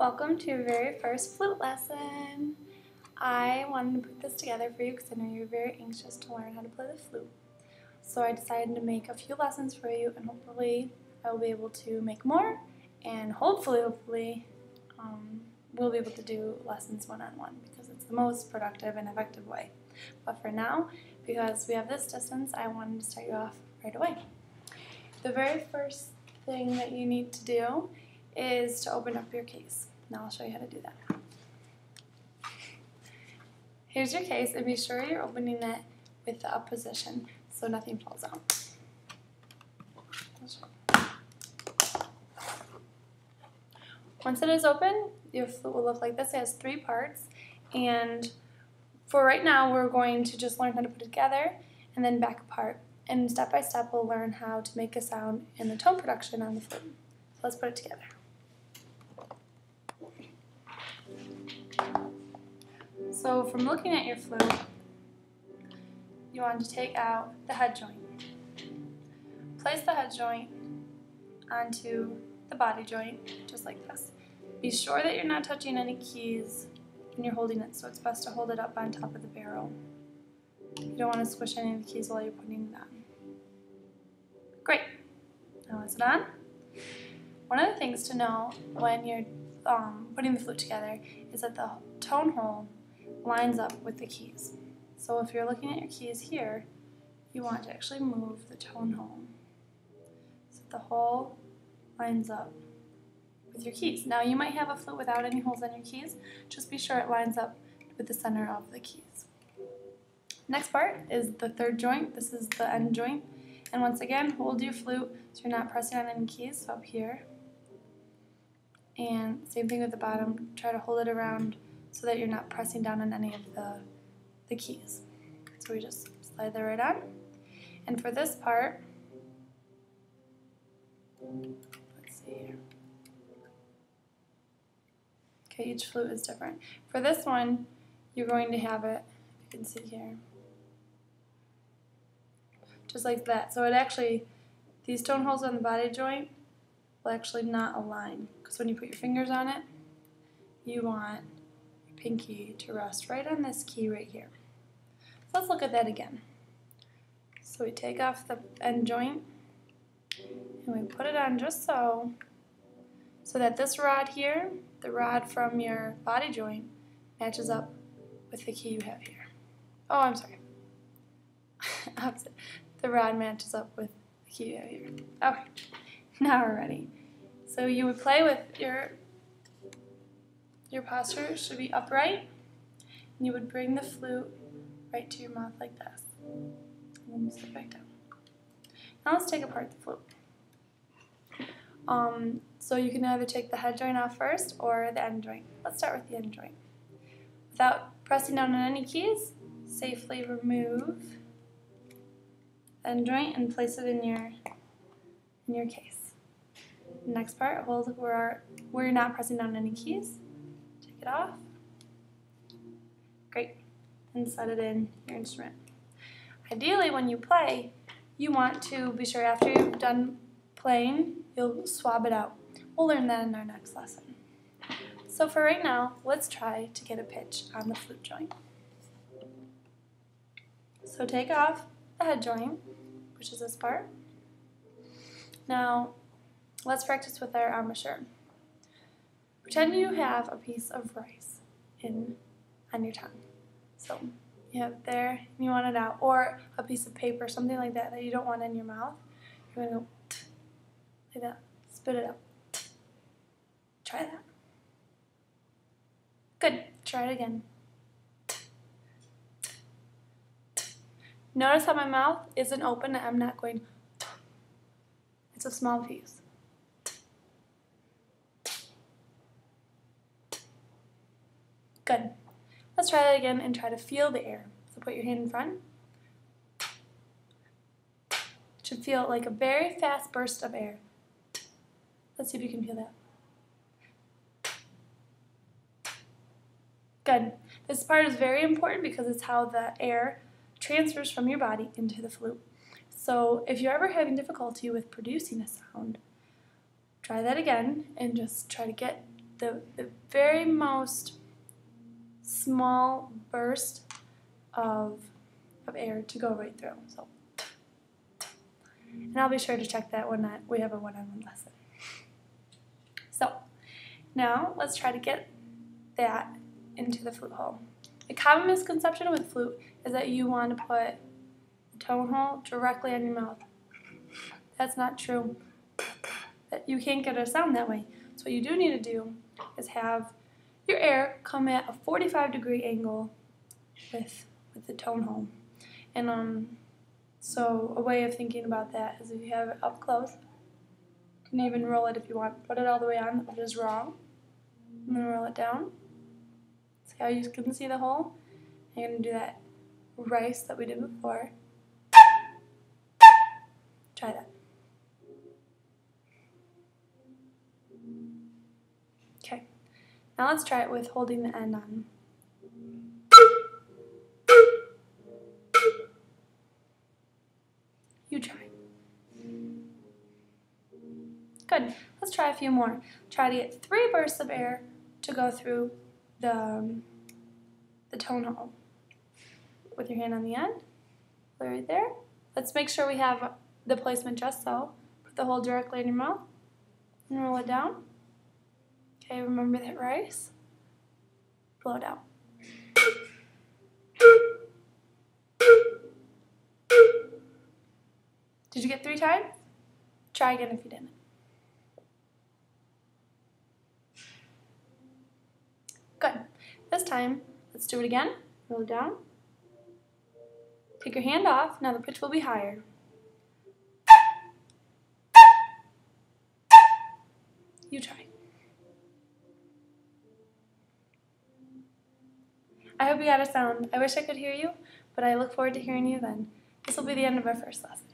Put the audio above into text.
Welcome to your very first flute lesson. I wanted to put this together for you because I know you're very anxious to learn how to play the flute. So I decided to make a few lessons for you, and hopefully I will be able to make more, and hopefully we'll be able to do lessons one-on-one because it's the most productive and effective way. But for now, because we have this distance, I wanted to start you off right away. The very first thing that you need to do is to open up your case. Now I'll show you how to do that. Here's your case, and be sure you're opening it with the up position so nothing falls out. Once it is open, your flute will look like this. It has 3 parts, and for right now we're going to just learn how to put it together and then back apart. And step by step we'll learn how to make a sound in the tone production on the flute. So let's put it together. So from looking at your flute, you want to take out the head joint. Place the head joint onto the body joint, just like this. Be sure that you're not touching any keys when you're holding it, so it's best to hold it up on top of the barrel. You don't want to squish any of the keys while you're putting it on. Great. Now is it on? One of the things to know when you're putting the flute together is that the tone hole lines up with the keys. So if you're looking at your keys here, you want to actually move the tone hole so the hole lines up with your keys. Now you might have a flute without any holes on your keys. Just be sure it lines up with the center of the keys. Next part is the third joint. This is the end joint. And once again, hold your flute so you're not pressing on any keys, so up here. And same thing with the bottom. Try to hold it around so that you're not pressing down on any of the keys. So we just slide that right on. And for this part, let's see here. Okay, each flute is different. For this one, you're going to have it, you can see here, just like that. So it actually, these tone holes on the body joint will actually not align, because when you put your fingers on it, you want your pinky to rest right on this key right here. So let's look at that again. So we take off the end joint and we put it on just so that this rod here, the rod from your body joint, matches up with the key you have here. Oh, I'm sorry. Opposite. The rod matches up with the key you have here. Okay, now we're ready. So you would play with your posture should be upright, and you would bring the flute right to your mouth like this, and then you sit back down. Now let's take apart the flute. So you can either take the head joint off first or the end joint. Let's start with the end joint. Without pressing down on any keys, safely remove the end joint and place it in your case. Next part, hold where you're not pressing down any keys. Take it off. Great. And set it in your instrument. Ideally, when you play, you want to be sure after you've done playing, you'll swab it out. We'll learn that in our next lesson. So for right now, let's try to get a pitch on the flute joint. So take off the head joint, which is this part. Now, let's practice with our embouchure. Pretend you have a piece of rice on your tongue. So you have it there, and you want it out, or a piece of paper, something like that that you don't want in your mouth. You're going to go like that, spit it out. Try that. Good. Try it again. Notice how my mouth isn't open. I'm not going. It's a small piece. Good. Let's try that again and try to feel the air. So put your hand in front. It should feel like a very fast burst of air. Let's see if you can feel that. Good. This part is very important because it's how the air transfers from your body into the flute. So if you're ever having difficulty with producing a sound, try that again and just try to get the very most small burst of air to go right through. So, and I'll be sure to check that when we have a one-on-one lesson. So now let's try to get that into the flute hole. A common misconception with flute is that you want to put the tone hole directly on your mouth. That's not true. You can't get a sound that way. So what you do need to do is have your air come at a 45-degree angle with the tone hole. And so a way of thinking about that is if you have it up close, you can even roll it if you want. Put it all the way on, which is wrong, and then roll it down. See how you can see the hole? You're going to do that rice that we did before. Try that. Okay, now let's try it with holding the end on. You try. Good. Let's try a few more. Try to get 3 bursts of air to go through the tone hole. With your hand on the end, right there. Let's make sure we have the placement just so. Put the hole directly in your mouth and roll it down. Okay, remember that rice. Blow it out. Did you get 3 times? Try again if you didn't. Good. This time, let's do it again. Roll it down. Take your hand off. Now the pitch will be higher. You try. I hope you got a sound. I wish I could hear you, but I look forward to hearing you then. This will be the end of our first lesson.